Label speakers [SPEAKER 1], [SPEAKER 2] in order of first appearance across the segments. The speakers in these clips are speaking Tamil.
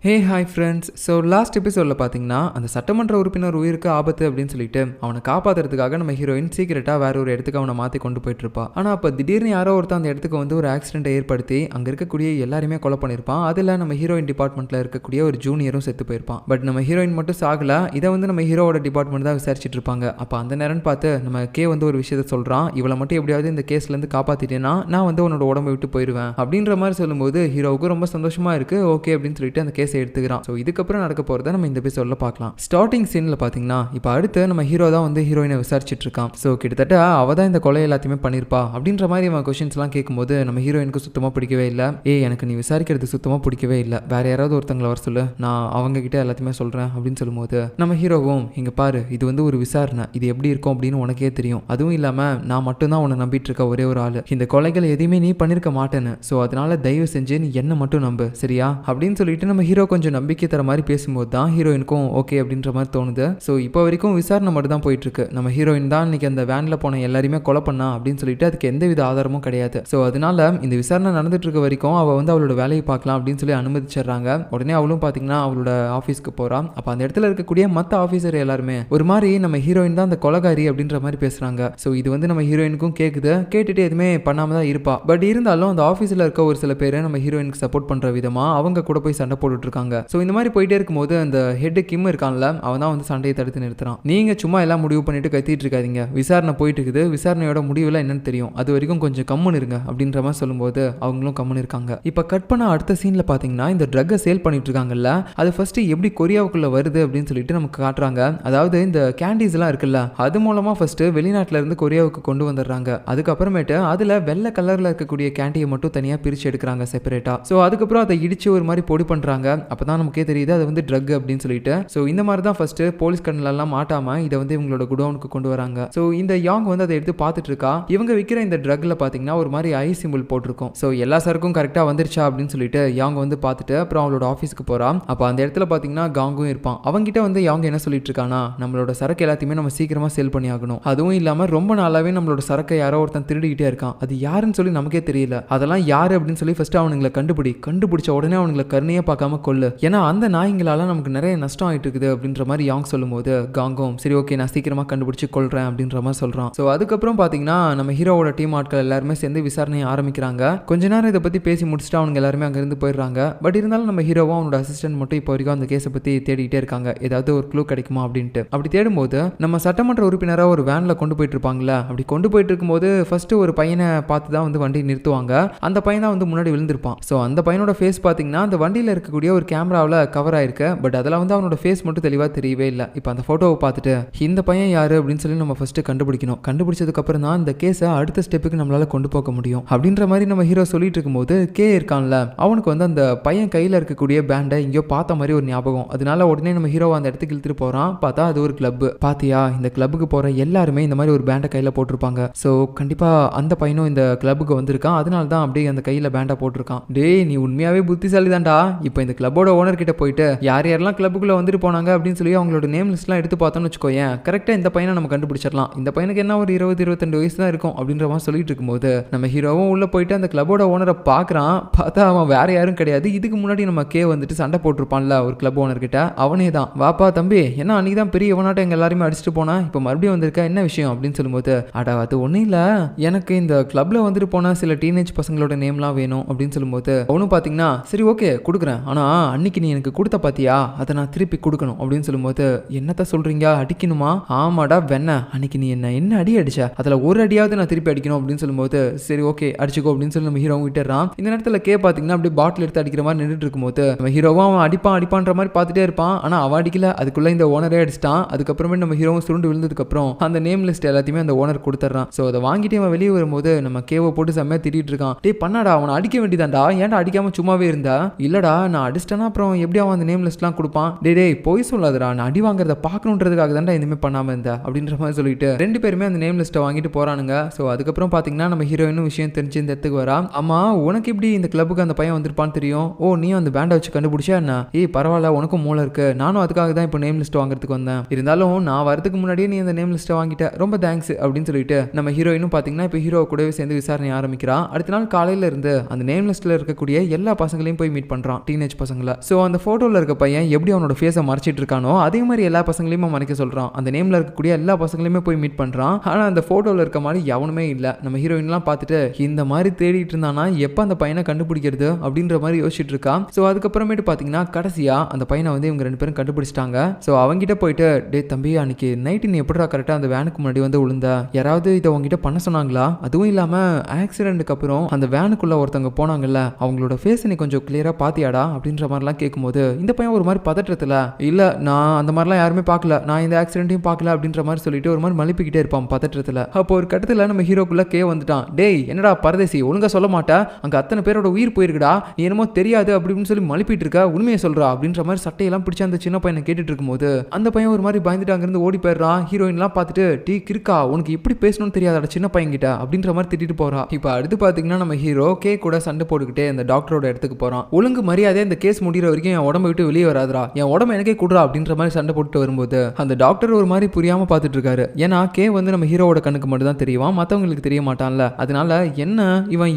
[SPEAKER 1] Hey hi friends. So last எபிசோடில் பார்த்தீங்கன்னா அந்த சட்டமன்ற உறுப்பினர் உயிருக்கு ஆபத்து அப்படின்னு சொல்லிட்டு அவனை காப்பாற்றுறதுக்காக நம்ம ஹீரோயின் சீக்கிரட்டாக வேற ஒரு இடத்துக்கு அவனை மாற்றி கொண்டு போயிட்டு இருப்பான். ஆனால் அப்போ திடீர்னு யாரோ ஒருத்தர் அந்த இடத்துக்கு வந்து ஒரு ஆக்சிடென்ட்டை ஏற்படுத்தி அங்கே இருக்கக்கூடிய எல்லாருமே கொலை பண்ணியிருப்பான். அதில் நம்ம ஹீரோயின் டிபார்ட்மெண்ட்டில் இருக்கக்கூடிய ஒரு ஜூனியரும் செத்து போயிருப்பான். பட் நம்ம ஹீரோயின் மட்டும் சாகல. இதை வந்து நம்ம ஹீரோவோட டிபார்ட்மெண்ட் தான் விசாரிச்சுட்டு இருப்பாங்க. அப்போ அந்த நேரம்னு பார்த்து நம்ம கே வந்து ஒரு விஷயத்த சொல்கிறான். இவளை மட்டும் எப்படியாவது இந்த கேஸ்லேருந்து காப்பாற்றிட்டேன்னா நான் வந்து உன்னோட உடம்பை விட்டு போயிடுவேன் அப்படின்ற மாதிரி சொல்லும்போது ஹீரோவுக்கு ரொம்ப சந்தோஷமாக இருக்குது. ஓகே அப்படின்னு சொல்லிட்டு அந்த கேஸை எடுத்துக்கிறான். ஸோ இதுக்கப்புறம் நடக்க போகிறத நம்ம இந்த எபிசோடில் பார்க்கலாம். ஸ்டார்டிங் சீனில் பார்த்தீங்கன்னா இப்போ அடுத்து நம்ம ஹீரோ தான் வந்து ஹீரோயினை விசாரிச்சுட்டு இருக்கான். ஸோ கிட்டத்தட்ட அவள் தான் இந்த கொலை எல்லாத்தையுமே பண்ணியிருப்பா அப்படின்ற மாதிரி அவன் கொஸ்டின்ஸ்லாம் கேட்கும்போது நம்ம ஹீரோயினுக்கு சுத்தமாக பிடிக்கவே இல்லை. எனக்கு நீ விசாரிக்கிறது சுத்தமாக பிடிக்கவே இல்லை, வேற யாராவது ஒருத்தங்களை வர சொல்லு, நான் அவங்க கிட்ட எல்லாத்தையுமே சொல்கிறேன் அப்படின்னு சொல்லும்போது நம்ம ஹீரோவும் இங்கே பாரு, இது வந்து ஒரு விசாரணை, இது எப்படி இருக்கும் அப்படின்னு உனக்கே தெரியும். அதுவும் இல்லாமல் நான் மட்டும்தான் உன்னை நம்பிட்டு இருக்க ஒரே ஒரு ஆள், இந்த கொலைகள் எதையுமே நீ பண்ணியிருக்க மாட்டேன்னு, ஸோ அதனால தயவு செஞ்சு நீ என்ன மட்டும் நம்பு சரியா அப்படின்னு சொல்லிட்டு நம்ம ஹீரோ கொஞ்சம் நம்பிக்கை தர மாதிரி பேசும்போது தான் ஹீரோயினுக்கும் ஓகே அப்படின்ற மாதிரி தோணுது. ஸோ இப்போ வரைக்கும் விசாரணை மட்டும் தான் போயிட்டு இருக்கு. நம்ம ஹீரோயின் தான் இன்னைக்கு அந்த வேன்ல போன எல்லாருமே கொலை பண்ணா அப்படின்னு சொல்லிட்டு அதுக்கு எந்தவித ஆதாரமும் கிடையாது. ஸோ அதனால இந்த விசாரணை நடந்துட்டு இருக்க வரைக்கும் அவள் வந்து அவளோட வேலையை பார்க்கலாம் அப்படின்னு சொல்லி அனுமதிச்சிடுறாங்க. உடனே அவளும் பார்த்தீங்கன்னா அவளோட ஆஃபீஸ்க்கு போறான். அப்போ அந்த இடத்துல இருக்கக்கூடிய மற்ற ஆஃபீஸர் எல்லாருமே ஒரு மாதிரி நம்ம ஹீரோயின் தான் அந்த கொலைகாரி அப்படின்ற மாதிரி பேசுறாங்க. ஸோ இது வந்து நம்ம ஹீரோயினுக்கும் கேட்குது. கேட்டுட்டு எதுவுமே பண்ணாம தான் இருப்பா. பட் இருந்தாலும் அந்த ஆஃபீஸில் இருக்க ஒரு சில பேர் நம்ம ஹீரோயினுக்கு சப்போர்ட் பண்ற விதமா அவங்க கூட போய் சண்டை போட்டுட்டு இருக்காங்க. ஸோ இந்த மாதிரி போயிட்டே இருக்கும்போது அந்த ஹெட் கிம் இருக்கான்ல, அவன் தான் வந்து சண்டையை தடுத்து நிறுத்துறான். நீங்க சும்மா எல்லாம் முடிவு பண்ணிட்டு கத்திட்டு இருக்காதீங்க, விசாரணை போயிட்டு இருக்குது, விசாரணையோட முடிவுல என்னன்னு தெரியும், அது வரைக்கும் கொஞ்சம் கம்முன்னு இருங்க அப்படின்ற மாதிரி சொல்லும்போது அவங்களும் கம்முன்னு இருக்காங்க. இப்போ கட் பண்ண அடுத்த சீன்ல பாத்தீங்கன்னா இந்த ட்ரக்கை சேல் பண்ணிட்டு இருக்காங்கல்ல, அது ஃபர்ஸ்ட் எப்படி கொரியாவுக்குள்ள வருது அப்படின்னு சொல்லிட்டு நமக்கு காட்டுறாங்க. அதாவது இந்த கேண்டீஸ் எல்லாம் இருக்குல்ல, அது மூலமா ஃபர்ஸ்ட் வெளிநாட்டுல இருந்து கொரியாவுக்கு கொண்டு வந்துடுறாங்க. அதுக்கப்புறமேட்டு அதுல வெள்ளை கலர்ல இருக்கக்கூடிய கேண்டியை மட்டும் தனியா பிரிச்சு எடுக்கிறாங்க செப்பரேட்டா. ஸோ அதுக்கப்புறம் அதை இடிச்சு ஒரு மாதிரி பொடி பண்றாங்க. அப்பதான் நமக்கே தெரியுது அது வந்து ட்ரக் அப்படின்னு சொல்லிட்டு. ஸோ இந்த மாதிரி தான் ஃபர்ஸ்ட் போலீஸ் கண்ணிலெல்லாம் மாட்டாம இதை வந்து இவங்களோட குடோனுக்கு கொண்டு வராங்க. ஸோ இந்த யாங் வந்து அதை எடுத்து பார்த்துட்டு இருக்கா. இவங்க விற்கிற இந்த ட்ரக்ல பார்த்தீங்கன்னா ஒரு மாதிரி ஐ சிம்பிள் போட்டிருக்கும். ஸோ எல்லா சரக்கும் கரெக்டாக வந்துருச்சா அப்படின்னு சொல்லிட்டு யாங் வந்து பார்த்துட்டு அப்புறம் அவளோட ஆஃபீஸ்க்கு போறான். அப்போ அந்த இடத்துல பார்த்தீங்கன்னா காங்கும் இருப்பான். அவங்ககிட்ட வந்து யாங் என்ன சொல்லிட்டு இருக்கானா, நம்மளோட சரக்கு எல்லாத்தையுமே நம்ம சீக்கிரமா சேல் பண்ணி ஆகணும். அதுவும் இல்லாமல் ரொம்ப நாளாவே நம்மளோட சரக்கை யாரோ ஒருத்தன் திருடிக்கிட்டே இருக்கான். அது யாருன்னு சொல்லி நமக்கே தெரியல. அதெல்லாம் யாரு அப்படின்னு சொல்லி ஃபர்ஸ்ட் அவனுங்களை கண்டுபிடிச்ச உடனே அவனுங்களை கருணையே பார்க்காம கொல்லு, ஏன்னா அந்த நாய்ங்களால நமக்கு நிறைய நஷ்டம் ஆயிட்டு இருக்குது அப்படின்ற மாதிரி யாங் சொல்லும்போது காங்கும் சரி ஓகே நான் சீக்கிரமா கண்டுபிடிச்சு கொள்றேன் அப்படின்ற மாதிரி சொல்றான். ஸோ அதுக்கப்புறம் பாத்தீங்கன்னா நம்ம ஹீரோவோட டீம் ஆட்கள் எல்லாருமே சேர்ந்து விசாரணையை ஆரம்பிக்கிறாங்க. கொஞ்ச நேரம் இதை பத்தி பேசி முடிச்சுட்டு அவங்க எல்லாருமே அங்கிருந்து போயிடுறாங்க. பட் இருந்தாலும் நம்ம ஹீரோவும் அவனோட அசிஸ்டன்ட் மட்டும் இப்போ வரைக்கும் அந்த கேஸை பத்தி தேடிட்டே இருக்காங்க, ஏதாவது ஒரு க்ளூ கிடைக்குமா அப்படின்ட்டு. அப்படி தேடும்போது நம்ம சட்டமன்ற உறுப்பினராக ஒரு வேன்ல கொண்டு போயிட்டு இருப்பாங்களா, அப்படி கொண்டு போயிட்டு இருக்கும்போது ஃபர்ஸ்ட் ஒரு பையனை பார்த்து தான் வந்து வண்டி நிறுத்துவாங்க. அந்த பையன் தான் வந்து முன்னாடி விழுந்திருப்பான். ஸோ அந்த பையனோட ஃபேஸ் பாத்தீங்கன்னா அந்த வண்டியில இருக்கக்கூடிய ஒரு கேமராவில் கவர் ஆயிருக்கு. பட் அதெல்லாம் வந்து அவனோட ஃபேஸ் மட்டும் தெளிவாக தெரியவே இல்லை. இப்போ அந்த ஃபோட்டோவை பார்த்துட்டு இந்த பையன் யாரு அப்படின்னு சொல்லி நம்ம ஃபர்ஸ்ட் கண்டுபிடிக்கணும். கண்டுபிடிச்சதுக்கு அப்புறம் தான் இந்த கேஸை அடுத்த ஸ்டெப்புக்கு நம்மளால கொண்டு போக முடியும் அப்படின்ற மாதிரி நம்ம ஹீரோ சொல்லிட்டு இருக்கும்போது கே இருக்கான்ல, அவனுக்கு வந்து அந்த பையன் கையில் இருக்கக்கூடிய பேண்டை இங்கேயோ பார்த்த மாதிரி ஒரு ஞாபகம். அதனால உடனே நம்ம ஹீரோவை அந்த இடத்துக்கு இழுத்துட்டு போறான். பார்த்தா அது ஒரு கிளப். பாத்தியா, இந்த கிளப்புக்கு போற எல்லாருமே இந்த மாதிரி ஒரு பேண்டை கையில் போட்டிருப்பாங்க. ஸோ கண்டிப்பா அந்த பையனும் இந்த கிளப்புக்கு வந்திருக்கான். அதனால தான் அப்படியே அந்த கையில் பேண்டை போட்டிருக்கான். டேய் நீ உண்மையாவே புத்திசாலி தான்டா. இப்போ இந்த கிளப்போட ஓனர் கிட்ட போயிட்டு யார் யாரெல்லாம் கிளப்புக்குள்ள வந்துட்டு போனாங்க அப்படின்னு சொல்லி அவங்களோட நேம் லிஸ்ட்லாம் எடுத்து பார்த்தோம்னு வச்சுக்கோயேன், கரெக்டாக இந்த பையனை நம்ம கண்டுபிடிச்சிடலாம். இந்த பையனுக்கு என்ன ஒரு 20-22 வயசு தான் இருக்கும் அப்படின்ற மாதிரி சொல்லிட்டு இருக்கும்போது நம்ம ஹீரோவும் உள்ள போயிட்டு அந்த கிளப்போட ஓனரை பார்க்குறான். பார்த்தா அவன் வேற யாரும் கிடையாது, இதுக்கு முன்னாடி நம்ம கே வந்துட்டு சண்டை போட்டிருப்பான்ல ஒரு கிளப் ஓனர் கிட்ட, அவனே தான். வாப்பா தம்பி, ஏன்னா அன்னைக்கு தான் பெரிய இவனாட்ட எங்க எல்லாருமே அடிச்சுட்டு போனா, இப்போ மறுபடியும் வந்திருக்க, என்ன விஷயம் அப்படின்னு சொல்லும்போது அட அது ஒன்றும் இல்லை, எனக்கு இந்த கிளப்ல வந்துட்டு போன சில டீனேஜ் பசங்களோட நேம்லாம் வேணும் அப்படின்னு சொல்லும்போது அவனும் பார்த்தீங்கன்னா சரி ஓகே கொடுக்குறேன், ஆனால் அன்னைக்கு நீ எனக்கு கொடுத்த பாத்தியா, அதை நான் திருப்பி கொடுக்கணும் அப்படின்னு சொல்லும்போது என்னத்த சொல்றீங்க, அடிக்கணுமா? ஆமாடா வெண்ண, அன்னைக்கு நீ என்ன அடி அடிச்ச, அதுல ஒரு அடியாவது நான் திருப்பி அடிக்கணும் அப்படின்னு சொல்லும்போது சரி ஓகே அடிச்சுக்கோ அப்படின்னு சொல்லி நம்ம ஹீரோவும் விட்டுறான். இந்த நேரத்தில் கே பாத்தீங்கன்னா அப்படியே பாட்டில் எடுத்து அடிக்கிற மாதிரி நின்றுட்டு இருக்கும்போது நம்ம ஹீரோவும் அவன் அடிப்பான்ற மாதிரி பார்த்துட்டே இருப்பான். ஆனா அவன் அடிக்கல, அதுக்குள்ள இந்த ஓனரே அடிச்சிட்டான். அதுக்கப்புறமே நம்ம ஹீரோவும் சுருண்டு விழுந்ததுக்கு அப்புறம் அந்த நேம் லிஸ்ட் எல்லாத்தையுமே அந்த ஓனர் கொடுத்துறான். ஸோ அதை வாங்கிட்டு அவன் வெளியே வரும்போது நம்ம கேவை போட்டு செம்மையா திட்டிட்டு இருக்கான். டே பண்ணாடா, அவனை அடிக்க வேண்டியதான்டா, ஏன்டா அடிக்காம சும்மாவே இருந்தா? இல்லடா நான் அடிச்சிட்டேன்னா அப்புறம் எப்படி அவன் அந்த நேம் லிஸ்ட்லாம் கொடுப்பான்? டே போய் சொல்லாதடா, நான் அடி வாங்குறத பார்க்கணுன்றதுக்காக தான்டா எதுவுமே பண்ணாம இருந்தா அப்படின்ற மாதிரி சொல்லிட்டு ரெண்டு பேருமே அந்த நேம் லிஸ்ட்டை வாங்கிட்டு போறானுங்க. ஸோ அதுக்கப்புறம் பார்த்தீங்கன்னா நம்ம ஹீரோயினும் விஷயம் தெரிஞ்சு இந்த இடத்துக்கு வரா. ஆமா உனக்கு எப்படி இந்த கிளப்புக்கு அந்த பையன் வந்திருப்பான்னு தெரியும்? ஓ நீயும் அந்த பேண்டை வச்சு கண்டுபிடிச்சா என்ன? பரவாயில்ல, உனக்கும் மூளை இருக்கு, நானும் அதுக்காக தான் இப்போ நேம் லிஸ்ட் வாங்குறதுக்கு வந்தேன். இருந்தாலும் நான் வரதுக்கு முன்னாடியே நீ அந்த நேம் லிஸ்ட்டை வாங்கிட்ட, ரொம்ப தேங்க்ஸ் அப்படின்னு சொல்லிட்டு நம்ம ஹீரோயினும் பார்த்தீங்கன்னா இப்போ ஹீரோ கூடவே சேர்ந்து விசாரணை ஆரம்பிக்கிறான். அடுத்த நாள் காலையில இருந்து அந்த நேம் லிஸ்ட்ல இருக்கக்கூடிய எல்லா பசங்களையும் போய் மீட் பண்றான், டீனேஜ் பசங்க பசங்களை. ஸோ அந்த ஃபோட்டோவில் இருக்க பையன் எப்படி அவனோட ஃபேஸை மறைச்சிட்டு இருக்கானோ அதே மாதிரி எல்லா பசங்களையுமே மறைக்க சொல்கிறான். அந்த நேமில் இருக்கக்கூடிய எல்லா பசங்களையுமே போய் மீட் பண்ணுறான். ஆனால் அந்த ஃபோட்டோவில் இருக்க மாதிரி எவனுமே இல்லை. நம்ம ஹீரோயின்லாம் பார்த்துட்டு இந்த மாதிரி தேடிட்டு இருந்தானா எப்போ அந்த பையனை கண்டுபிடிக்கிறது அப்படின்ற மாதிரி யோசிச்சுட்டு இருக்கான். ஸோ அதுக்கப்புறமேட்டு பார்த்தீங்கன்னா கடைசியாக அந்த பையனை வந்து இவங்க 2 பேரும் கண்டுபிடிச்சிட்டாங்க. ஸோ அவங்ககிட்ட போயிட்டு டே தம்பி அன்னைக்கு நைட்டு நீ எப்படா கரெக்டாக அந்த வேனுக்கு முன்னாடி வந்து விழுந்த, யாராவது இதை உங்ககிட்ட பண்ண சொன்னாங்களா? அதுவும் இல்லாமல் ஆக்சிடென்ட்டுக்கு அப்புறம் அந்த வேனுக்குள்ளே ஒருத்தவங்க போனாங்கல்ல அவங்களோட ஃபேஸ் நீ கொஞ்சம் கிளியராக பார்த்தியாடா அப்படின்ற மாதிரிலாம் கேட்கும்போது இந்த பையன் ஒரு மாதிரி பதற்றத்தில் இல்லை நான் அந்த மாதிரிலாம் யாருமே பார்க்கல, நான் இந்த ஆக்சிடென்ட்டையும் பார்க்கல அப்படின்ற மாதிரி சொல்லிட்டு ஒரு மாதிரி மலிப்பிக்கிட்டே இருப்பான் பதற்றத்தில். அப்போ ஒரு கட்டத்தில் நம்ம ஹீரோக்குள்ளே கே வந்துட்டான். டேய் என்னடா பரதேசி ஒழுங்காக சொல்ல மாட்டேன், அங்கே அத்தனை பேரோட உயிர் போயிருக்குடா, நீ என்னமோ தெரியாது அப்படின்னு சொல்லி மலிப்பிட்டு இருக்க, உண்மையை சொல்கிறா அப்படின்ற மாதிரி சட்டையெல்லாம் பிடிச்சி அந்த சின்ன பையனை கேட்டுட்டு இருக்கும்போது அந்த பையன் ஒரு மாதிரி பயந்துட்டு அங்கேருந்து ஓடி போயிடுறான். ஹீரோயின்லாம் பார்த்துட்டு டீ கிறுக்கா உனக்கு எப்படி பேசணும்னு தெரியாதா சின்ன பையன்கிட்ட அப்படின்ற மாதிரி திட்டிட்டு போறா. இப்போ அடுத்து பார்த்தீங்கன்னா நம்ம ஹீரோ கே கூட சண்டை போட்டுக்கிட்டே அந்த டாக்டரோட இடத்துக்கு போகிறான். ஒழுங்கு மரியாதை இந்த கேஸ் முடிகிற வரைக்கும் என் உடம்பை விட்டு வெளியே வராதுரா, என் உடம்பு எனக்கே கொடுறா அப்படின்ற மாதிரி சண்டை போட்டு வரும்போது அந்த டாக்டர் ஒரு மாதிரி புரியாமல் பார்த்துட்டு இருக்காரு. ஏன்னா கே வந்து நம்ம ஹீரோவோட கண்ணுக்கு மட்டும் தான் தெரியும், மற்றவங்களுக்கு தெரிய மாட்டான்ல. அதனால என்ன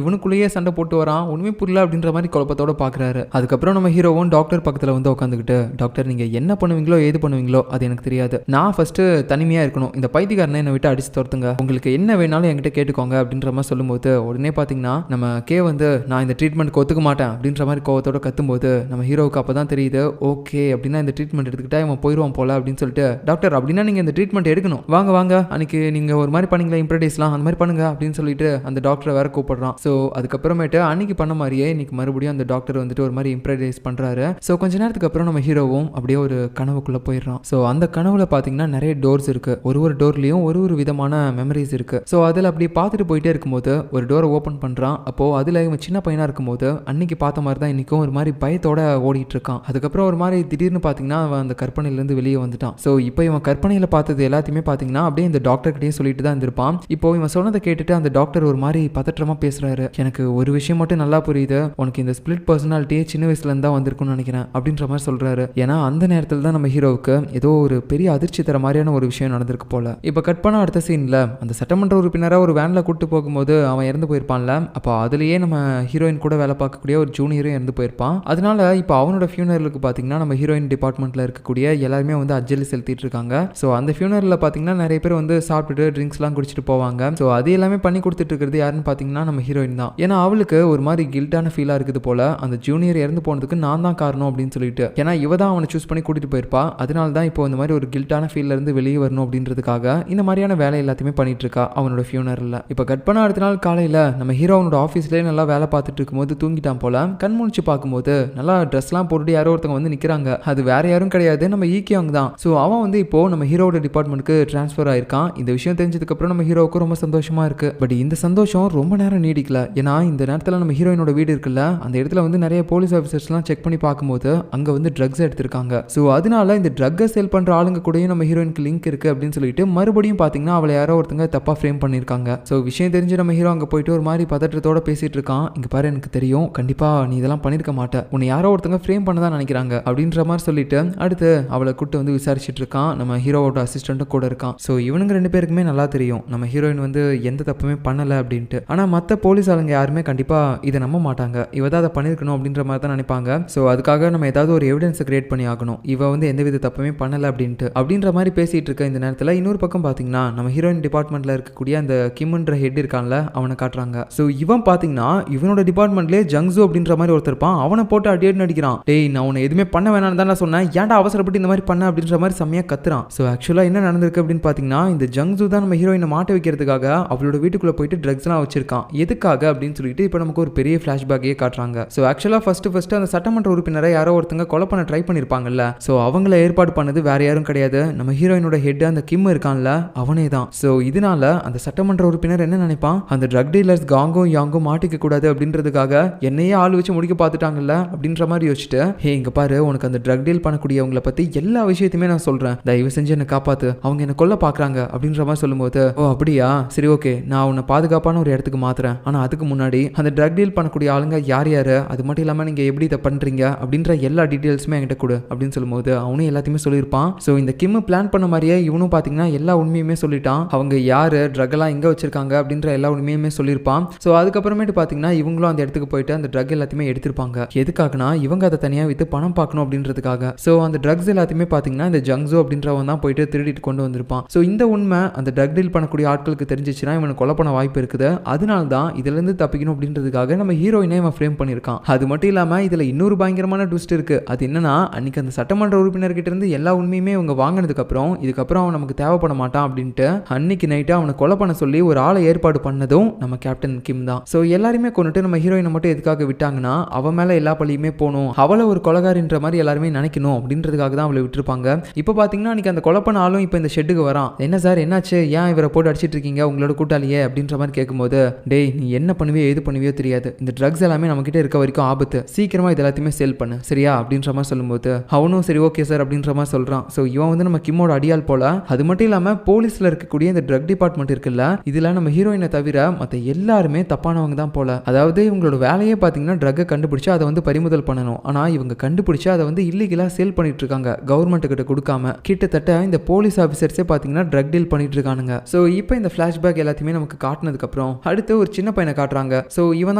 [SPEAKER 1] இவனுக்குள்ளேயே சண்டை போட்டு வரான் ஒன்றுமே புரியல அப்படின்ற மாதிரி குழப்பத்தோட பார்க்குறாரு. அதுக்கப்புறம் நம்ம ஹீரோவும் டாக்டர் பக்கத்தில் வந்து உட்காந்துக்கிட்டு டாக்டர் நீங்கள் என்ன பண்ணுவீங்களோ ஏது பண்ணுவீங்களோ அது எனக்கு தெரியாது, நான் ஃபர்ஸ்ட் தனிமையாக இருக்கணும், இந்த பைத்தியக்காரனை என்னை விட்டு அடிச்சு துரத்துங்க, உங்களுக்கு என்ன வேணாலும் என்கிட்ட கேட்டுக்கோங்க அப்படின்ற மாதிரி சொல்லும்போது உடனே பார்த்தீங்கன்னா நம்ம கே வந்து நான் இந்த ட்ரீட்மெண்ட் ஒத்துக்க மாட்டேன் அப்படின்ற மாதிரி கோவத்தோட கத்தும்போது நம்ம ஹீரோவுக்கு அப்போ தான் தெரியுது ஓகே அப்படின்னா இந்த ட்ரீட்மெண்ட் எடுத்துக்கிட்டா இவன் போயிடுவான் போல அப்படின்னு சொல்லிட்டு டாக்டர் அப்படின்னா நீங்கள் இந்த ட்ரீட்மெண்ட் எடுக்கணும், வாங்க வாங்க அன்னைக்கு நீங்கள் ஒரு மாதிரி பண்ணீங்களா இம்ப்ரெடிஸ்லாம் அந்த மாதிரி பண்ணுங்க அப்படின்னு சொல்லிட்டு அந்த டாக்டரை வேற கூப்பிடுறான். ஸோ அதுக்கப்புறமேட்டு அன்னைக்கு பண்ண மாதிரியே இன்னைக்கு மறுபடியும் அந்த டாக்டர் வந்துட்டு ஒரு மாதிரி இம்ப்ரெடைஸ் பண்ணுறாரு. ஸோ கொஞ்ச நேரத்துக்கு அப்புறம் நம்ம ஹீரோவும் அப்படியே ஒரு கனவுக்குள்ளே போயிடுறான். ஸோ அந்த கனவுல பார்த்தீங்கன்னா நிறைய டோர்ஸ் இருக்கு, ஒரு டோர்லையும் ஒரு விதமான மெமரிஸ் இருக்கு. ஸோ அதில் அப்படி பார்த்துட்டு போயிட்டே இருக்கும்போது ஒரு டோரை ஓப்பன் பண்ணுறான். அப்போ அதில் இவன் சின்ன பையனாக இருக்கும்போது அன்னைக்கு பார்த்த மாதிரி தான் இன்னைக்கும் ஒரு மாதிரி பயத்தோட ஓடிட்டு இருக்கான். அதுக்கப்புறம் ஒரு மாதிரி திடீர்னு பார்த்தீங்கன்னா அவன் அந்த கற்பனையிலேருந்து வெளியே வந்துட்டான். ஸோ இப்போ இவன் கற்பனையில் பார்த்தது எல்லாத்தையுமே பார்த்தீங்கன்னா அப்படியே இந்த டாக்டர்கிட்டையும் சொல்லிட்டு தான் இருந்திருப்பான். இப்போ இவன் சொன்னதை கேட்டுட்டு அந்த டாக்டர் ஒரு மாதிரி பதற்றமாக பேசுறாரு. எனக்கு ஒரு விஷயம் மட்டும் நல்லா புரியுது, உனக்கு இந்த ஸ்பிளிட் பர்சனாலிட்டியே சின்ன வயசுல இருந்தா வந்திருக்கும்னு நினைக்கிறேன் அப்படின்ற மாதிரி சொல்றாரு. ஏன்னா அந்த நேரத்தில் தான் நம்ம ஹீரோவுக்கு ஏதோ ஒரு பெரிய அதிர்ச்சி தர மாதிரியான ஒரு விஷயம் நடந்திருக்கு போல. இப்போ கட் பண்ண அடுத்த சீன்ல அந்த சட்டமன்ற உறுப்பினராக ஒரு வேன்ல கூட்டு போகும்போது அவன் இறந்து போயிருப்பான்ல, அப்போ அதுலயே நம்ம ஹீரோயின் கூட வேலை பார்க்கக்கூடிய ஒரு ஜூனியரும் இறந்து போயிருப்பான். அதனால இப்போ அவனோட ஃபியூனரலுக்கு பார்த்தீங்கன்னா நம்ம ஹீரோயின் டிபார்ட்மெண்ட்ல இருக்கக்கூடிய எல்லாருமே வந்து அஞ்சலி செலுத்திட்டு இருக்காங்க. ஸோ அந்த ஃபியூனரலில் பார்த்தீங்கன்னா நிறைய பேர் வந்து சாப்பிட்டுட்டு ட்ரிங்க்ஸ்லாம் குடிச்சிட்டு போவாங்க. ஸோ அது எல்லாமே பண்ணி கொடுத்துட்டு இருக்கிறது யாருன்னு பார்த்தீங்கன்னா நம்ம ஹீரோயின் தான். ஏன்னா அவளுக்கு ஒரு மாதிரி கில்ட்டான ஃபீலாக இருக்குது போல, அந்த ஜூனியர் இறந்து போனதுக்கு நான் தான் காரணம் அப்படின்னு சொல்லிட்டு. ஏன்னா இவ தான் அவனை சூஸ் பண்ணி கூட்டிட்டு போயிருப்பா. அதனால தான் இப்போ இந்த மாதிரி ஒரு கில்ட்டான ஃபீல்ல இருந்து வெளியே வரணும் அப்படின்றதுக்காக இந்த மாதிரியான வேலை எல்லாத்தையுமே பண்ணிட்டு இருக்கா அவனோட ஃபியூனரல்ல. இப்போ கட் பண்ண அடுத்த நாள் காலையில் நம்ம ஹீரோ அவனோட ஆஃபீஸ்லேயே நல்லா வேலை பார்த்துட்டு இருக்கும்போது தூங்கிட்டான் போல. கண் முழிச்சு பார்க்கும்போது நல்லா ட்ரெஸ்லாம் போட்டுட்டு யாரோ ஒருத்தவங்க வந்து நிற்கிறாங்க. அது வேற யாரும் கிடையாது, நம்ம ஈக்கியாங் தான். ஸோ அவன் வந்து இப்போ நம்ம ஹீரோட டிபார்ட்மெண்ட்டுக்கு ட்ரான்ஸ்ஃபர் ஆயிருக்கான். இந்த விஷயம் தெரிஞ்சதுக்கு அப்புறம் நம்ம ஹீரோவுக்கு ரொம்ப சந்தோஷமா இருக்கு. பட் இந்த சந்தோஷம் ரொம்ப நேரம் நீடிக்கல. ஏன்னா இந்த நேரத்தில் நம்ம ஹீரோயினோட வீடு இருக்குல்ல, அந்த இடத்துல வந்து நிறைய போலீஸ் ஆஃபீஸர்ஸ்லாம் செக் பண்ணி பார்க்கும்போது அங்கே வந்து ட்ரக்ஸ் எடுத்திருக்காங்க. ஸோ அதனால இந்த ட்ரக்கை சேல் பண்ணுற ஆளுங்க கூடயும் நம்ம ஹீரோயினுக்கு லிங்க் இருக்கு அப்படின்னு சொல்லிட்டு மறுபடியும் பார்த்தீங்கன்னா அவளை யாரோ ஒருத்தங்க தப்பாக ஃப்ரேம் பண்ணியிருக்காங்க. ஸோ விஷயம் தெரிஞ்சு நம்ம ஹீரோ அங்கே போயிட்டு ஒரு மாதிரி பதற்றத்தோட பேசிட்டு இருக்கான். இங்கே பாரு எனக்கு தெரியும் கண்டிப்பாக நீ இதெல்லாம் பண்ணியிருக்க மாட்டேன், உன்னை யாரோ ஒருத்தங்க ஃப்ரேம் பண்ண தான் நினைக்கிறாங்க அப்படின்ற மாதிரி சொல்லிட்டு அடுத்து அவளை கூட்டு வந்து விசாரிச்சுட்டு இருக்கான். நம்ம ஹீரோவோட அசிஸ்டண்ட்டும் கூட இருக்கான். ஸோ இவனுங்க 2 பேருக்குமே நல்லா தெரியும் நம்ம ஹீரோயின் வந்து எந்த தப்புமே பண்ணலை அப்படின்ட்டு. ஆனால் மற்ற போலீஸ் ஆளுங்க யாருமே கண்டிப்பாக இதை நம்ப மாட்டாங்க, இவ தான் அதை பண்ணியிருக்கணும் அப்படின்ற மாதிரி தான் நினைப்பாங்க. ஸோ அதுக்காக நம்ம ஏதாவது ஒரு எவிடன்ஸை கிரியேட் பண்ணி ஆகணும், இவ வந்து எந்தவித தப்புமே பண்ணலை அப்படின்ற மாதிரி பேசிட்டு இருக்க இந்த நேரத்தில் இன்னொரு பக்கம் பார்த்தீங்கன்னா நம்ம ஹீரோயின் டிபார்ட்மெண்ட்ல இருக்கக்கூடிய அந்த கிம்ன்ற ஹெட் இருக்கான்ல அவனை காட்டுறாங்க. ஸோ இவன் பார்த்தீங்கன்னா இவனோட டிபார்ட்மெண்ட்லேயே ஜங்ஸு அப்படின்ற மாதிரி ஒருத்தர் இருப்பான். அவனை போட்டு அடியேட் நடிக்கிறான். டேய் நான் உன்னை எதுவுமே பண்ண வேணாம்னு தான் நான் சொன்னேன், ஏன்டா அவசரப்பட்டு இந்த மாதிரி பண்ண அப்படின்ற மாதிரி செம்மையாக கத்துறான். ஸோ ஆக்சுவலாக என்ன நடந்திருக்கு அப்படின்னு பார்த்தீங்கன்னா இந்த ஜங்ஸு தான் நம்ம ஹீரோயினை மாட்ட வைக்கிறதுக்காக அவளோட வீட்டுக்குள்ளே போயிட்டு ட்ரக்ஸ்லாம் வச்சிருக்கான். எதுக்காக அப்படின்னு சொல்லிட்டு இப்போ நமக்கு ஒரு பெரிய ஃப்ளாஷ்பேக்கையே காட்டுறாங்க. ஸோ ஆக்சுவலாக ஃபர்ஸ்ட் அந்த சட்டமன்ற உறுப்பினரை யாரோ ஒருத்தங்க கொலை பண்ண ட்ரை பண்ணியிருப்பாங்கல்ல, ஸோ அவங்கள ஏற்பாடு பண்ணது வேற யாரும் கிடையாது, நம்ம ஹீரோயினோட ஹெட் அந்த கிம் இருக்கான்ல அவனே தான். ஸோ இதனால அந்த சட்டமன்ற உறுப்பினர் என்ன நினைப்பான், அந்த ட்ரக் டீலர்ஸ் காங்கும் யாங்கும் மாட்டிக்க கூடாது அப்படின்றதுக்காக என்னையே ஆள் வச்சு முடிக்க பார்த்துட்டாங்கல்ல அப்படின்ற மாதிரி யோசிச்சுட்டு, ஹே இங்க பாரு உனக்கு அந்த ட்ரக் டீல் பண்ணக்கூடியவங்களை பத்தி எல்லா விஷயத்தையுமே நான் சொல்றேன், தயவு செஞ்சு என்னை காப்பாத்து, அவங்க என்ன கொல்ல பாக்குறாங்க அப்படின்ற மாதிரி சொல்லும்போது, ஓ அப்படியா சரி ஓகே நான் உன்னை பாதுகாப்பான ஒரு இடத்துக்கு மாத்துறேன், ஆனா அதுக்கு முன்னாடி அந்த ட்ரக் டீல் பண்ணக்கூடிய ஆளுங்க யார் யாரு, அது மட்டும் இல்லாம நீங்க எப்படி இதை பண்றீங்க அப்படின்ற எல்லா டீடைல்ஸுமே என்கிட்ட கொடு அப்படின்னு சொல்லும்போது அவனும் எல்லாத்தையுமே சொல்லியிருப்பான். ஸோ இந்த கிம் பிளான் பண்ண மாதிரியே இவனும் பார்த்தீங்கன்னா எல்லா உண்மையுமே சொல்லிட்டான். அவங்க யாரு ட்ரக் எல்லாம் எங்க வச்சிருக்காங்க அப்படின்ற எல்லா உண்மையுமே சொல்லியிருப்பான். ஸோ அதுக்கப்புறமேட்டு பார்த்தீங்கன்னா இவங்களும் அந்த இடத்துக்கு போயிட்டு அந்த ட்ரக் எல்லாத்தையுமே எடுத்திருப்பாங்க. எதுக்காகனா என்னன்னா இவங்க அதை தனியாக விற்று பணம் பார்க்கணும் அப்படின்றதுக்காக. ஸோ அந்த ட்ரக்ஸ் எல்லாத்தையுமே பார்த்தீங்கன்னா இந்த ஜங்ஸோ அப்படின்றவன் தான் போயிட்டு திருடிட்டு கொண்டு வந்திருப்பான். ஸோ இந்த உண்மை அந்த ட்ரக் டீல் பண்ணக்கூடிய ஆட்களுக்கு தெரிஞ்சிச்சுன்னா இவனுக்கு கொலை பண்ண வாய்ப்பு இருக்குது. அதனால தான் இதுலேருந்து தப்பிக்கணும் அப்படின்றதுக்காக நம்ம ஹீரோயினை இவன் ஃப்ரேம் பண்ணியிருக்கான். அது மட்டும் இல்லாமல் இதில் இன்னொரு பயங்கரமான ட்விஸ்ட் இருக்கு. அது என்னன்னா அன்னைக்கு அந்த சட்டமன்ற உறுப்பினர்கிட்ட இருந்து எல்லா உண்மையுமே இவங்க வாங்கினதுக்கப்புறம் இதுக்கப்புறம் அவன் நமக்கு தேவைப்பட மாட்டான் அப்படின்ட்டு அன்னைக்கு நைட்டு அவனை கொலை பண்ண சொல்லி ஒரு ஆளை ஏற்பாடு பண்ணதும் நம்ம கேப்டன் கிம் தான். ஸோ எல்லாருமே கொண்டுட்டு நம்ம ஹீரோயினை மட்டும் எதுக்காக விட்டாங்கன்னா அவன் மேலே எல்லா பழியுமே போகணும், அவளை ஒரு கொலைகாரின்ற மாதிரி எல்லாருமே நினைக்கணும் அப்படின்றதுக்காக தான் அவளை விட்டுருப்பாங்க. இப்போ பார்த்தீங்கன்னா அன்னைக்கு அந்த கொலை பண்ண ஆளும் இப்போ இந்த ஷெட்டுக்கு வரான். என்ன சார் என்னாச்சு, ஏன் இவரை போட்டு அடிச்சிட்டு இருக்கீங்க உங்களோட கூட்டாளியே அப்படின்ற மாதிரி கேட்கும்போது, டேய் நீ என்ன பண்ணுவியோ எது பண்ணுவியோ தெரியாது, இந்த ட்ரக்ஸ் எல்லாமே நம்ம கிட்ட இருக்க வரைக்கும் ஆபத்து, சீக்கிரமா இது எல்லாத்தையுமே சேல் பண்ணு சரியா அப்படின்ற மாதிரி சொல்லும்போது அவனும் சரி ஓகே சார் அப்படின்ற மாதிரி சொல்றான். ஸோ இவன் வந்து நம்ம கிம்மோட அடியால் போல. அது மட்டும் இல்லாமல் போலீஸ்ல இருக்கக்கூடிய இந்த ட்ரக் டிபார்ட்மெண்ட் இருக்குல்ல, இதுல நம்ம ஹீரோயினை தவிர மற்ற எல்லாருமே தப்பானவங்க தான் போல. அதாவது இவங்களோட வேலையே பார்த்தீங்கன்னா ட்ரக்கை கண்டுபிடிச்சு அதை வந்து பறிமுதல் பண்ணணும். ஆனால் இவங்க கண்டுபிடிச்சு அதை வந்து இல்லீகலாக சேல் பண்ணிட்டு இருக்காங்க கவர்மெண்ட் கிட்ட கொடுக்காம. கிட்டத்தட்ட இந்த போலீஸ் ஆஃபீஸர்ஸே பார்த்தீங்கன்னா ட்ரக் டீல் பண்ணிட்டு இருக்கானுங்க. ஸோ இப்போ இந்த ஃபிளாஷ்பேக் எல்லாத்தையுமே நமக்கு காட்டினதுக்கு அப்புறம் அடுத்து ஒரு சின்ன பையனை காட்டுறாங்க. ஸோ இவன்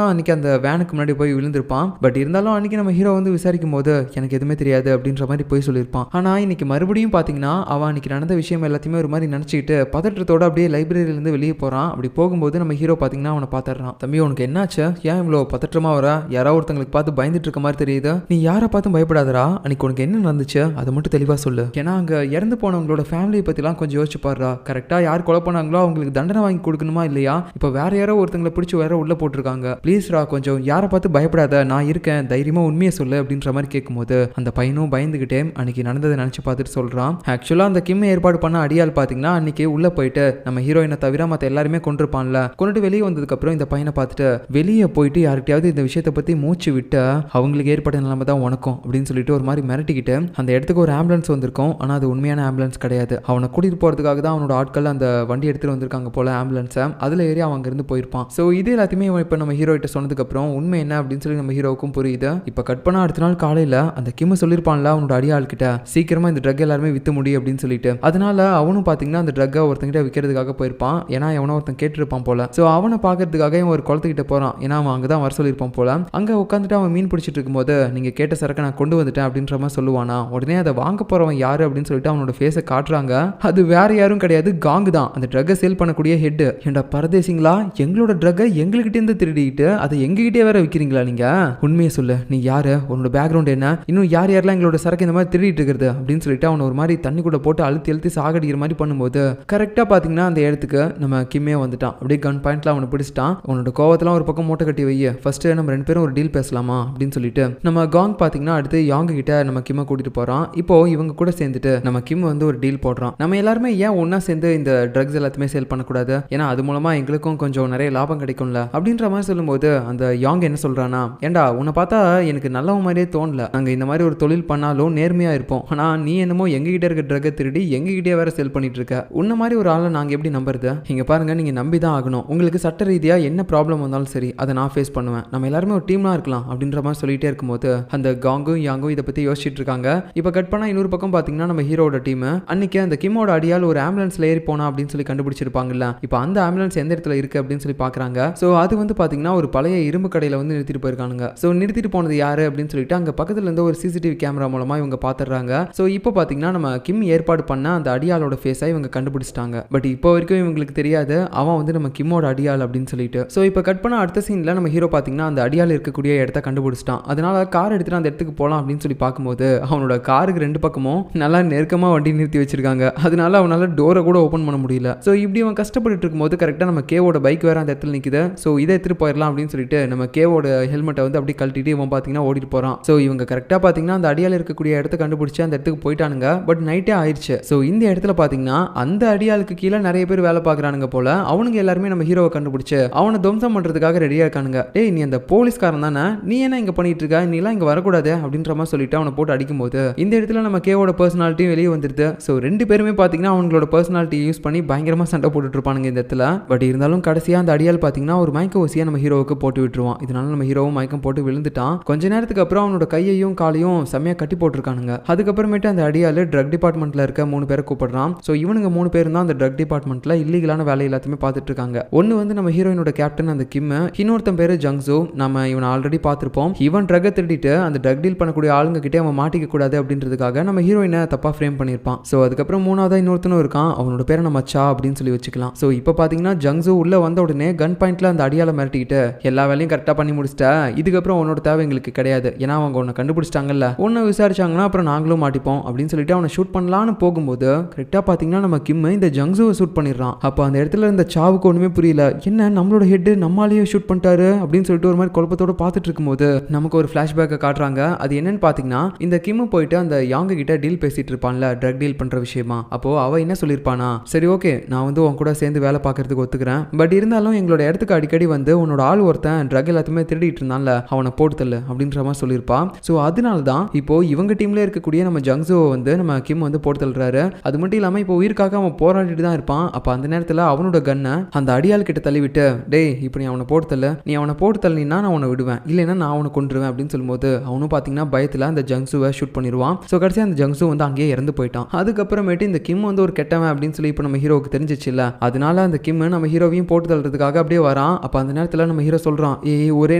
[SPEAKER 1] தான் அன்னைக்கு அந்த வேனுக்கு முன்னாடி போய் விழுந்திருப்பான். பட் இருந்தாலும் அன்னைக்கு நம்ம ஹீரோ வந்து விசாரிக்கும் போது எனக்கு எதுவுமே தெரியாது அப்படின்ற மாதிரி போய் சொல்லியிருப்பான். ஆனால் இன்னைக்கு மறுபடியும் பார்த்தீங்கன்னா அவன் அன்னைக்கு நடந்த விஷயம் எல்லாத்தையுமே ஒரு மாதிரி நினச்சிக்கிட்டு பதற்றத்தோட அப்படியே லைப்ரரியிலேருந்து வெளியே போகிறான். அப்படி போகும்போது நம்ம ஹீரோ பார்த்தீங்கன்னா அவனை பார்த்துடுறான். தம்பி உனக்கு என்னாச்சு, ஏன் இவ்வளோ பதற்றமா வர, யாராவது ஒருத்தங்களுக்கு பார்த்து பயந்துட்டு இருக்க மாதிரி தெரியுது, நீ யாரை பார்த்தும் பயப்படாதரா, அன்னைக்கு உனக்கு என்ன நடந்துச்சு அதை மட்டும் தெளிவாக சொல்லு. ஏன்னா அங்கே இறந்து போனவங்களோட ஃபேமிலியை பற்றிலாம் கொஞ்சம் யோசிச்சு பாடுறா. கரெக்டாக யார் கொலை பண்ணாங்களோ அவங்களுக்கு தண்டனை வாங்கி கொடுக்கணுமா இல்லையா, இப்போ வேற யாரோ ஒருத்தங்களை பிடிச்சி வேற உள்ள போட்டிருக்காங்க, ப்ளீஸ்ரா கொஞ்சம் யாரை பார்த்து பயப்படாத, நான் இருக்கேன், தைரியமா உண்மையை சொல்லு அப்படின்ற மாதிரி கேட்கும்போது அந்த பையனும் பயந்துகிட்டே அன்னைக்கு நடந்ததை நினைச்சு பார்த்துட்டு சொல்றான். ஆக்சுவலா அந்த கிம் ஏற்பாடு பண்ண அடியால் பாத்தீங்கன்னா அன்னைக்கு உள்ள போயிட்டு நம்ம ஹீரோயினை தவிர மற்ற எல்லாருமே கொண்டிருப்பான்ல, கொண்டுட்டு வெளியே வந்ததுக்கு அப்புறம் இந்த பையனை பார்த்துட்டு வெளியே போயிட்டு யார்கிட்டயாவது இந்த விஷயத்தை பத்தி மூச்சு விட்டு அவங்களுக்கு ஏற்பட்ட நிலைமை தான் உனக்கும் அப்படின்னு சொல்லிட்டு ஒரு மாதிரி மிரட்டிக்கிட்டு அந்த இடத்துக்கு ஒரு ஆம்புலன்ஸ் வந்திருக்கும். ஆனா அது உண்மையான ஆம்புலன்ஸ் கிடையாது. அவனை கூட்டிட்டு போறதுக்காக தான் அவனோட ஆட்கள் அந்த வண்டி எடுத்துட்டு வந்திருக்காங்க போல ஆம்புலன்ஸை. அதுல ஏறி அவன் அங்கிருந்து போயிருப்பான். ஸோ இது எல்லாத்தையுமே இப்போ நம்ம ஹீரோ கிட்ட சொன்னதுக்கு அப்புறம் உண்மை என்ன அப்படின்னு சொல்லி நம்ம ஹீரோவுக்கும் புரியுது. இப்போ கட் பண்ண அடுத்த நாள் காலையில அந்த கிம் சொல்லியிருப்பான்ல அவனோட அடியாள் கிட்ட சீக்கிரமா இந்த ட்ரக் எல்லாருமே வித்து முடியும் அப்படின்னு சொல்லிட்டு. அதனால அவனும் பாத்தீங்கன்னா அந்த ட்ரக்கை ஒருத்தங்கிட்ட விற்கிறதுக்காக போயிருப்பான். ஏன்னா எவனோ ஒருத்தன் கேட்டிருப்பான் போல. ஸோ அவனை பார்க்கறதுக்காக இவன் ஒரு குளத்துக்கிட்ட போறான். ஏன்னா அவன் அங்கதான் வர சொல்லியிருப்பான் போல. அங்க உட்காந்துட்டு அவன் மீன் பிடிச்சிட்டு இருக்கும்போது நீங்க கேட்ட சரக்கை நான் கொண்டு வந்துட்டேன் அப்படின்ற மாதிரி சொல்லுவானா. உடனே அதை வாங்க போறவன் யாரு அப்படின்னு சொல்லிட்டு அவனோட ஃபேஸை காட்டுறாங்க. அது வேற யாரும் கிடையாது, காங்கு தான், அந்த ட்ரக்கை சேல் பண்ணக்கூடிய ஹெட். ஏண்டா பரதேசிங்களா, எங்களோட ட்ரக்கை எங்ககிட்ட இருந்து திருடிட்டு அதை எங்ககிட்டே வேற விற்கிறீங்களா நீங்க, உண்மையை சொல்லு, நீ யாரு, உன்னோட பேக்ரவுண்ட் என்ன, இன்னும் யார் யாரெல்லாம் எங்களோட சரக்கு இந்த மாதிரி திருடிட்டு இருக்கிறது அப்படின்னு சொல்லிட்டு அவனை ஒரு மாதிரி தண்ணி கூட போட்டு அழுத்தி அழுத்தி சாகடிக்கிற மாதிரி பண்ணும்போது கரெக்டா பாத்தீங்கன்னா அந்த இடத்துக்கு நம்ம கிம்மே வந்துட்டான். அப்படியே கன் பாயிண்ட்ல அவனை பிடிச்சிட்டான். அவனோட கோவத்தெல்லாம் ஒரு பக்கம் மூட்டை கட்டி வைய, ஃபர்ஸ்ட் நம்ம ரெண்டு பேரும் ஒரு டீல் பேசலாமா அப்படின்னு சொல்லிட்டு நம்ம காங் பாத்தீங்கன்னா அடுத்து யாங் கிட்ட நம்ம கிம்மை கூட்டிட்டு போறான். இப்போ இவங்க கூட சேர்ந்துட்டு நம்ம கிம் வந்து ஒரு டீல் போடுறான். நம்ம எல்லாருமே ஏன் ஒன்னா சேர்ந்து இந்த ட்ரக்ஸ் எல்லாத்தையுமே சேல் பண்ணக்கூடாது, ஏன்னா அது மூலமா எங்களுக்கும் கொஞ்சம் நிறைய லாபம் கிடைக்கும்ல அப்படின்ற மாதிரி சொல்லும்போது அந்த யாங் என்ன சொல்றானா, ஏண்டா உன்னை பார்த்தா எனக்கு நல்லவன் மாதிரியே தோணல, நாங்க இந்த மாதிரி ஒரு தொழில் பண்ணாலும் நேர்மையா இருப்போம், ஆனா நீ என்னமோ எங்ககிட்ட இருக்க ட்ரக்கை திருடி எங்ககிட்டே வேற சேல் பண்ணிட்டு இருக்க, உன்ன மாதிரி ஒரு ஆளை நாங்க எப்படி நம்புறது, இங்க பாருங்க நீங்க நம்பி தான் ஆகணும், உங்களுக்கு சட்ட ரீதியா என்ன ப்ராப்ளம் வந்தாலும் சரி அதை நான் ஃபேஸ் பண்ணுவேன், நம்ம எல்லாருமே ஒரு டீம்லாம் இருக்கலாம் அப்படின்ற மாதிரி சொல்லிட்டே இருக்கும்போது அந்த காங்கும் யாங்கும் இதை பத்தி யோசிச்சுட்டு இருக்காங்க. இப்ப கட் பண்ணா இன்னொரு பக்கம் பாத்தீங்கன்னா நம்ம ஹீரோட டீம் அன்னைக்கு அந்த கிம்மோட அடியால் ஒரு ஆம்புலன்ஸ்ல ஏறி போனா அப்படின்னு சொல்லி கண்டுபிடிச்சிருப்பாங்கல்ல. இப்போ அந்த ஆம்புலன்ஸ் எந்த இடத்துல இருக்கு அப்படின்னு சொல்லி பாக்குறாங்க. சோ அது வந்து பாத்தீங்கன்னா ஒரு பழைய இரும்பு கடையில வந்து நிறுத்திட்டு போயிருக்கானுங்க. சோ நிறுத்திட்டு போனது யாரு அப்படின்னு சொல்லிட்டு அங்க பக்கத்துல இருந்து ஒரு சிசிடிவி கேமரா மூலமா இவங்க பாத்துறாங்க. சோ இப்போ பாத்தீங்கன்னா நம்ம கிம் ஏற்பாடு பண்ண அந்த அடியாளோட ஃபேஸை இவங்க கண்டுபிடிச்சிட்டாங்க. பட் இப்போ வரைக்கும் இவங்களுக்கு தெரியாது அவன் வந்து நம்ம கிம்மோட அடியாள் அப்படின்னு சொல்லிட்டு. சோ இப்போ கட் பண்ண அடுத்த சீன்ல நம்ம ஹீரோ பாத்தீங்கன்னா அந்த அடியாள் இருக்கக்கூடிய இடத்த கண்டுபிடிச்சிட்டான். அதனால கார் எடுத்துட்டு அந்த இடத்துக்கு போலாம் அப்படின்னு சொல்லி பார்க்கும்போது அவனோட காருக்கு ரெண்டு பக்கமும் நல்லா நெருக்கமா வண்டி நிறுத்தி வச்சிருக்காங்க. அதனால அவனால டோரை கூட ஓபன் பண்ண முடியல. சோ இப்படி அவன் கஷ்டப்பட்டு இருக்கும்போது கரெக்டா நம்ம கேவோட பைக் வேற அந்த இடத்துல நிக்குது. சோ இதை எடுத்துட்டு போயிடலாம் அப்படின்னு சொல்லிட்டு நம்ம கேவோட ஹெல்மெட்டை வந்து அப்படியே கழட்டிட்டு இவன் பாத்தீங்கன்னா ஓடிட்டு போறான். சோ இவங்க கரெக்டா பாத்தீங்கன்னா அந்த அடியால் இருக்கக்கூடிய இடத்த கண்டுபிடிச்சு அந்த இடத்துக்கு போயிட்டானுங்க. பட் நைட்டே ஆயிடுச்சு. சோ இந்த இடத்துல பாத்தீங்கன்னா அந்த அடியாளுக்கு கீழே நிறைய பேர் வேலை பாக்குறானுங்க போல. அவனுங்க எல்லாருமே நம்ம ஹீரோவை கண்டுபிடிச்சு அவனை துவம்சம் பண்றதுக்காக ரெடியா இருக்கானுங்க. டேய் நீ அந்த போலீஸ்காரன் தானே, நீ என்ன இங்க பண்ணிட்டு இருக்க, நீ எல்லாம் இங்க வரக்கூடாது அப்படின்ற மாதிரி சொல்லிட்டு அவனை போட்டு அடிக்கும் போது இந்த இடத்துல நம்ம கேவோட பர்சனாலிட்டியும் வெளியே வந்துருது. சோ ரெண்டு பேருமே பாத்தீங்கன்னா அவங்களோட பர்சனாலிட்டி யூஸ் பண்ணி பயங்கரமா சண்டை போட்டுட்டு இருப்பானுங்க இந்த இடத்துல. பட் இருந்தாலும் கடைசியா அந்த அடியால் பாத்தீங்கன்னா ஒரு மயக்க ஊசியா நம்ம ஹீரோவுக்கு போட்டு விட்டுருவான். இதனால நம்ம ஹீரோவும் மயக்கம் போட்டு விழுந்துட்டான். கொஞ்ச நேரத்துக்கு அப்புறம் அவனோட கையையும் காலையும் செம்மையா கட்டி போட்டிருக்கானுங்க. அதுக்கப்புறமேட்டு அந்த அடியால் ட்ரக் டிபார்ட்மெண்ட்ல இருக்க 3 பேரை கூப்பிடுறான். சோ இவனுங்க 3 பேரும் தான் அந்த ட்ரக் டிபார்ட்மெண்ட்ல இல்லீகலான வேலை எல்லாத்தையுமே பார்த்துட்டு இருக்காங்க. ஒன்னு வந்து நம்ம ஹீரோயினோட கேப்டன் அந்த கிம், இன்னொருத்தன் பேரு ஜங்ஸோ, நம்ம இவனை ஆல்ரெடி பார்த்திருப்போம். இவன் ட்ரக்கை திருடிட்டு அந்த ட்ரக் டீல் பண்ணக்கூடிய ஆளுங்க கிட்டே அவன் மாட்டிக்க கூடாது அப்படின்றதுக்காக நம்ம ஹீரோயினை தப்பா ஃப்ரேம் பண்ணியிருப்பான். ஸோ அதுக்கப்புறம் மூணாவதா இன்னொருத்தனும் இருக்கான், அவனோட பேரை நம்ம சா அப்படின்னு சொல்லி வச்சுக்கலாம். ஸோ இப்போ பார்த்தீங்கன்னா ஜங்ஸு உள்ள வந்த உடனே கன் பாயிண்ட்ல அந்த அடியால மிரட்டிக்கிட்டு எல்லா வேலையும் கரெக்டாக பண்ணி முடிச்சிட்டா, இதுக்கப்புறம் உன்னோட தேவை எங்களுக்கு கிடையாது, ஏன்னா அவங்க உன்னை கண்டுபிடிச்சிட்டாங்கல்ல, உன்னை விசாரிச்சாங்கன்னா அப்புறம் நாங்களும் மாட்டிப்போம் அப்படின்னு சொல்லிட்டு அவனை ஷூட் பண்ணலான்னு போகும்போது கரெக்டாக பார்த்தீங்கன்னா நம்ம கிம் இந்த ஜங்ஸுவை ஷூட் பண்ணிடுறான். அப்போ அந்த இடத்துல இருந்த சாவுக்கு ஒன்றுமே புரியல, என்ன நம்மளோட ஹெட் நம்மளாலேயே ஷூட் பண்ணிட்டாரு அப்படின்னு சொல்லிட்டு ஒரு மாதிரி குழப்பத்தோட பார்த்துட்டு இருக்கும்போது நமக்கு ஒரு ஃபிளாஷ்பேக்கை காட்டுறாங்க. அது என்னன்னு பார்த்தீங்கன்னா இந்த கிம் போயிட்டு அந்த யாங்க கிட்ட டீல் பேசிட்டு இருப்பான்ல, ட்ரக் டீல் பண்ற விஷயமா. அப்போ அவ என்ன சொல்லியிருப்பானா, சரி ஓகே நான் வந்து உன் கூட சேர்ந்து வேலை பார்க்கறதுக்கு ஒத்துக்கிறேன், பட் இருந்தாலும் எங்களோட இடத்துக்கு அடிக்கடி வந்து உன்னோட ஆள் ஒருத்தன் ட்ரக் எல்லாத்தையுமே திருடிட்டு இருந்தான்ல, அவனை போட்டுத்தல்ல அப்படின்ற மாதிரி சொல்லியிருப்பா. ஸோ அதனால தான் இப்போ இவங்க டீம்ல இருக்கக்கூடிய நம்ம ஜங்ஸுவை வந்து நம்ம கிம் வந்து போட்டு தள்ளுறாரு. அது மட்டும் இல்லாமல் இப்போ உயிருக்காக அவன் போராடிட்டு தான் இருப்பான். அப்போ அந்த நேரத்தில் அவனோட கன்னை அந்த அடியாள் கிட்ட தள்ளி விட்டு, டேய் இப்போ நீ அவனை போட்டு தள்ளு, நீ அவனை போட்டு தள்ளினா நான் அவனை விடுவேன், இல்லைன்னா நான் அவனை கொண்டுருவேன் அப்படின்னு சொல்லும்போது அவனும் பார்த்தீங்கன்னா பயத்தில் அந்த ஜங்ஸுவை ஷூட் பண்ணிடுவான். ஸோ கடைசி அந்த ஜங்ஸு வந்து அங்கேயே இறந்து போயிட்டான். அதுக்கப்புறமேட்டு இந்த கிம் வந்து ஒரு கெட்டவன் அப்படின்னு சொல்லி இப்போ நம்ம ஹீரோவுக்கு தெரிஞ்சிச்சு இல்ல, அதனால அந்த கிம் நம்ம ஹீரோவையும் போட்டு தள்ளுறதுக்காக அப்படியே வரான். அப்போ அந்த நேரத்தில் நம்ம ஹீரோ சொல்றான், ஏய் ஒரே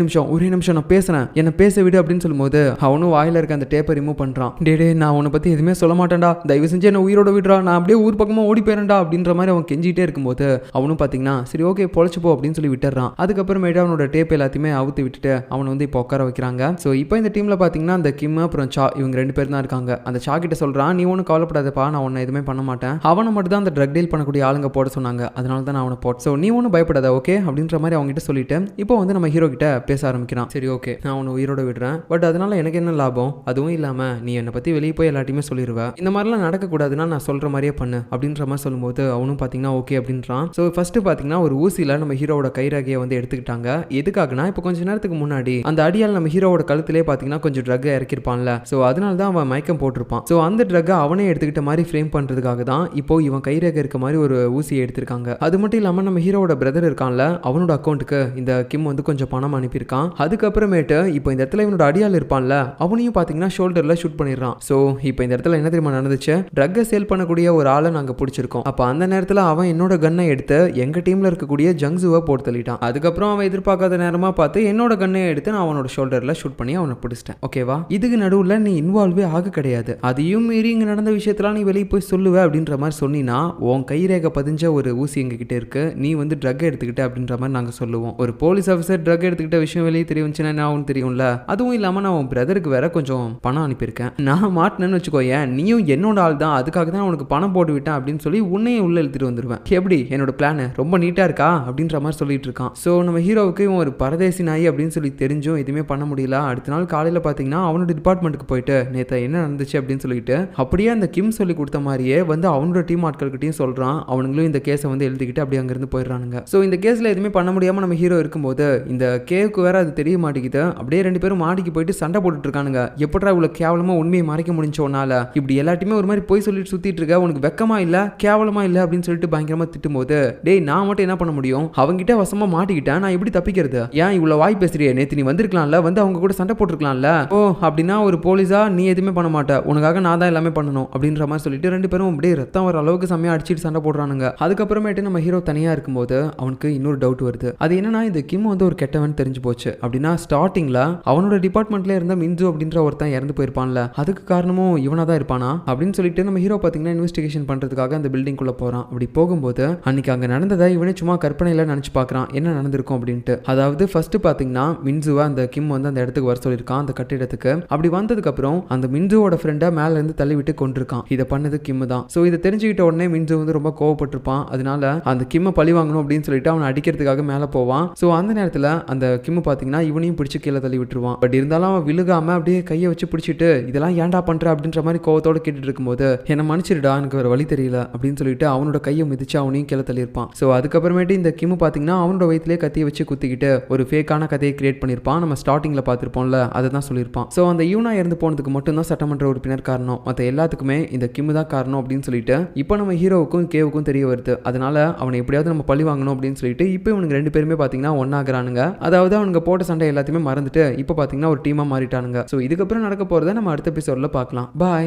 [SPEAKER 1] நிமிஷம் நான் பேசுறேன், என்ன பேச விடு அப்படின்னு சொல்லும்போது அவனும் வாயில இருக்க அந்த டேப்பை ரிமூவ் பண்றான். டே நான் உன்னை பத்தி எதுவுமே சொல்ல மாட்டேன்டா, தயவு செஞ்சு என்ன உயிரோட விடுறா, நான் அப்படியே ஊர் பக்கமா ஓடி போயிரேன்டா அப்படின்ற மாதிரி அவன் கெஞ்சிட்டே இருக்கும்போது அவனும் பார்த்தீங்கன்னா சரி ஓகே பொழைச்சு போ அப்படின்னு சொல்லி விட்டுறான். அதுக்கப்புறமேட்டு அவனோட டேப் எல்லாத்தையுமே அவுத்து விட்டுட்டு அவனை வந்து இப்போ உட்கார வைக்கிறாங்க. ஸோ இப்போ இந்த டீம்ல பார்த்தீங்கன்னா அந்த கிம் அப்புறம் சா இவங்க 2 பேர் தான் இருக்காங்க. அந்த சா கிட்ட சொல்றான், நீ ஒன்றும் கவலைப்படாதப்பா, நான் உன்னை எதுவுமே பண்ண மாட்டேன், அவனை மட்டும் தான் அந்த ட்ரக் டீல் பண்ணக்கூடிய ஆளுங்க போட சொன்னாங்க, அதனால தான் நான் அவனை போட்டேன், ஸோ நீ ஒன்றும் பயப்படாத ஓகே அப்படின்ற மாதிரி அவங்க கிட்ட சொல்லிட்டு இப்போ வந்து நம்ம ஹீரோ கிட்ட பேச ஆரம்பிக்கிறான். சரி ஓகே நான் உன்னை உயிரோட விடுறேன், பட் அதனால எனக்கு என்ன லாபம், அதுவும் இல்லாம நீ என்னை பத்தி வெளியே போய் எல்லாத்தையுமே சொல்லிடுவேன், இந்த மாதிரிலாம் நடக்கக்கூடாதுன்னா நான் சொல்ற மாதிரியே பண்ணு அப்படின்ற மாதிரி சொல்லும்போது அவனும் பார்த்தீங்கன்னா ஓகே அப்படின்றான். ஸோ ஃபர்ஸ்ட் பார்த்தீங்கன்னா ஒரு ஊசியில் நம்ம ஹீரோவோட கைரேகையை வந்து எடுத்துக்கிட்டாங்க. எதுக்காகனா இப்போ கொஞ்ச நேரத்துக்கு முன்னாடி அந்த அடியால் நம்ம ஹீரோவோட கழுத்திலே பார்த்தீங்கன்னா கொஞ்சம் ட்ரக் இறக்கிருப்பான்ல, ஸோ அதனால தான் அவன் மயக்கம் போட்டிருப்பான். ஸோ அந்த ட்ரக்கை அவனே எடுத்துக்கிட்ட மாதிரி ஃப்ரேம் பண்ணுறதுக்காக தான் இப்போ இவன் கைரேகை இருக்க மாதிரி ஒரு ஊசியை எடுத்திருக்காங்க. அது மட்டும் இல்லாமல் நம்ம ஹீரோவோட பிரதர் இருக்கான்ல, அவனோட அக்கௌண்ட்டுக்கு இந்த கிம் வந்து கொஞ்சம் பணம் அனுப்பியிருக்கான். அதுக்கப்புறமேட்டு இப்போ இந்த இடத்துல இவனோட அடியால் இருப்பான்ல, அவனையும் பார்த்தீங்கன்னா ஷோல்டரில் ஷூட் பண்ணிடுறான். ஸோ இப்போ இந்த இடத்துல என்ன தெரியுமா நடந்துச்சு, ட்ரக்கை சேல் பண்ணக்கூடிய ஒரு ஆளை நாங்கள் பிடிச்சிருக்கோம். அப்போ அந்த நேரத்தில் அவன் என்னோட கன்னை எடுத்து எங்கள் டீமில் இருக்கக்கூடிய ஜங்ஸுவை போட்டு தள்ளிட்டான். அதுக்கப்புறம் அவன் எதிர்பார்க்காத நேரமாக பார்த்து என்னோட கன்னை எடுத்து நான் அவனோட ஷோல்டரில் ஷூட் பண்ணி அவனை பிடிச்சிட்டேன். ஓகேவா, இதுக்கு நடுவில் நீ இன்வால்வே ஆக கிடையாது, அதையும் மீறி இங்கே நடந்த விஷயத்தெல்லாம் நீ வெளியே போய் சொல்லுவ அப்படின்ற மாதிரி சொன்னீங்கன்னா உன் கைரேகை பதிஞ்ச ஒரு ஊசி எங்ககிட்ட இருக்கு, நீ வந்து ட்ரக் எடுத்துக்கிட்ட அப்படின்ற மாதிரி நாங்கள் சொல்லுவோம். ஒரு போலீஸ் ஆஃபீஸர் ட்ரக் எடுத்துக்கிட்ட விஷயம் வெளியே தெரியுச்சுன்னா என்ன ஆகும் தெரியும்ல, அதுவும் இல்லாமல் நான் உன் பிரதருக்கு வேற கொஞ்சம் பணம் அனுப்பியிருக்கேன், நான் மாட்டினேன்னு வச்சுக்கோயேன், நீயும் என்னோட ஆள் தான், அதுக்காக தான் உனக்கு பணம் போட்டு விட்டேன் அப்படின்னு சொல்லி உன்னையும் உள்ள எழுதிட்டு வந்துடுவேன். எப்படி என்னோட பிளான் ரொம்ப நீட்டாக இருக்கா அப்படின்ற மாதிரி சொல்லிட்டு இருக்கான். ஸோ நம்ம ஹீரோவுக்கு இவன் ஒரு பரதேசி நாய் அப்படின்னு சொல்லி தெரிஞ்சும் எதுவுமே பண்ண முடியல. அடுத்த நாள் காலையில் பார்த்தீங்கன்னா அவனோட டிபார்ட்மெண்ட்டுக்கு போயிட்டு நேற்று என்ன நடந்துச்சு அப்படின்னு சொல்லிட்டு அப்படியே அந்த கிம் சொல்லி கொடுத்த மாதிரியே வந்து அவனோட டீம் ஆட்கள்கிட்டையும் சொல்கிறான். அவனுங்களும் இந்த கேஸை வந்து எழுதிக்கிட்டு அப்படியே அங்கேருந்து போயிடுறானுங்க. ஸோ இந்த கேஸில் எதுவுமே பண்ண முடியாமல் நம்ம ஹீரோ இருக்கும்போது இந்த கேவுக்கு வேற அது தெரிய மாட்டேங்குது. அப்படியே 2 பேரும் மாடிக்கு போயிட்டு சண்டை போட்டுட்டு இருக்கானுங்க. எப்படா இவ்வளோ கேவலமாக உண்மையை மறைக்க முடிஞ்சோனால இப்படி எல்லாத்தையுமே ஒரு மாதிரி போய் சொல்லிட்டு சுற்றிட்டு இருக்க, உனக்கு வெக்கமா இல்லை கேவலமா இல்லை அப்படின்னு சொல்லிட்டு பயங்கரமாக திட்டும்போது, டேய் நான் மட்டும் என்ன பண்ண முடியும், அவங்ககிட்ட வசமாக மாட்டிக்கிட்டேன், நான் எப்படி தப்பிக்கிறது, ஏன் இவ்வளோ வாய் பேசுறியே, நேற்று நீ வந்திருக்கலாம்ல, வந்து அவங்க கூட சண்டை போட்டுருக்கலாம்ல, ஓ அப்படின்னா ஒரு போலீஸா நீ எதுவுமே பண்ண மாட்டேன், உனக்காக நான் தான் எல்லாமே பண்ணணும் அப்படின்ற மாதிரி சொல்லிட்டு 2 பேரும் அப்படியே ரத்தம் வர அளவுக்கு செம்மையா அடிச்சுட்டு சண்டை போடுறானுங்க. அதுக்கப்புறமேட்டு நம்ம ஹீரோ தனியாக இருக்கும்போது அவனுக்கு இன்னொரு டவுட் வருது. அது என்னன்னா இந்த கிம் வந்து ஒரு கெட்டவன் தெரிஞ்சு போச்சு அப்படின்னா ஸ்டார்டிங்ல அவனோட டிபார்ட்மெண்ட்ல இருந்த மின்சு அப்படின்ற ஒருத்தன் இறந்து போயிருப்பான்ல, அதுக்கு காரணமும் இவனா தான் இருப்பானா அப்படின்னு சொல்லிட்டு நம்ம ஹீரோ பார்த்தீங்கன்னா இன்வெஸ்டிகேஷன் பண்றதுக்காக அந்த பில்டிங் குள்ள போறான். அப்படி போகும்போது அன்னைக்கு அங்க நடந்ததை இவனே சும்மா கற்பனையில நினைச்சு பார்க்கறான் என்ன நடந்திருக்கும் அப்படின்ட்டு. அதாவது ஃபர்ஸ்ட் பாத்தீங்கன்னா மின்சுவை அந்த கிம் வந்து அந்த இடத்துக்கு வர சொல்லியிருக்கான் அந்த கட்டிடத்துக்கு. அப்படி வந்ததுக்கு அப்புறம் அந்த மின்சுவோட ஃப்ரெண்டை மேல இருந்து தள்ளி விட்டு கொண்டிருக்கான். இதை பண்ணது கிம் தான். ஸோ இதை தெரிஞ்சுக்கிட்ட உடனே மின்சு வந்து ரொம்ப கோவப்பட்டிருப்பான். அதனால அந்த கிம்மை பழி வாங்கணும் அப்படின்னு சொல்லிட்டு அவனை அடிக்கிறதுக்காக மேலே போவான். ஸோ அந்த நேரத்தில் அந்த கிம் பார்த்தீங்கன்னா இவனையும் பிடிச்சி கீழே தள்ளி விட்டுருவான். பட் இருந்தாலும் அவன் விழுகாம அப்படியே கையை வச்சு பிடிச்சிட்டு இதெல்லாம் ஏன்டா பண்ற அப்படின்ற மாதிரி கோவத்தோட கேட்டுட்டு இருக்கும்போது என்ன மன்னிச்சிருடா எனக்கு வேற வழி தெரியல அப்படின்னு சொல்லிட்டு அவனோட கையை மிதிச்சு அவனையும் கீழே தள்ளியிருப்பான். ஸோ அதுக்கப்புறமேட்டு இந்த கிம் பார்த்தீங்கன்னா அவனோட வயிற்றுலேயே கத்தியை வச்சு குத்திக்கிட்டு ஒரு ஃபேக்கான கதையை கிரியேட் பண்ணியிருப்பான். நம்ம ஸ்டார்டிங்கில் பார்த்துருப்போம்ல அதை தான் சொல்லியிருப்பான். ஸோ அந்த யூனா இறந்து போனதுக்கு மட்டும்தான் சட்டமன்ற உறுப்பினர் காரணம், மற்ற எல்லாத்துக்குமே இந்த கிம் தான் காரணம் அப்படின்னு சொல்லிட்டு இப்போ நம்ம ஹீரோவுக்கும் கேவுக்கும் தெரிய வருது. அதனால அவனை எப்படியாவது நம்ம பழி வாங்கணும் அப்படின்னு சொல்லிட்டு இப்போ இவனுக்கு 2 பேருமே பார்த்தீங்கன்னா ஒன்னாகிறானுங்க. அதாவது அவனுங்க போட்ட சண்டை எல்லாத்தையுமே மறந்துட்டு இப்போ பார்த்தீங்கன்னா ஒரு டீமாக மாறிட்டானுங்க. ஸோ இதுக்கப்புறம் நடக்க போகிறத நம்ம அடுத்த எபிசோடில் பார்க்கலாம். பாய்.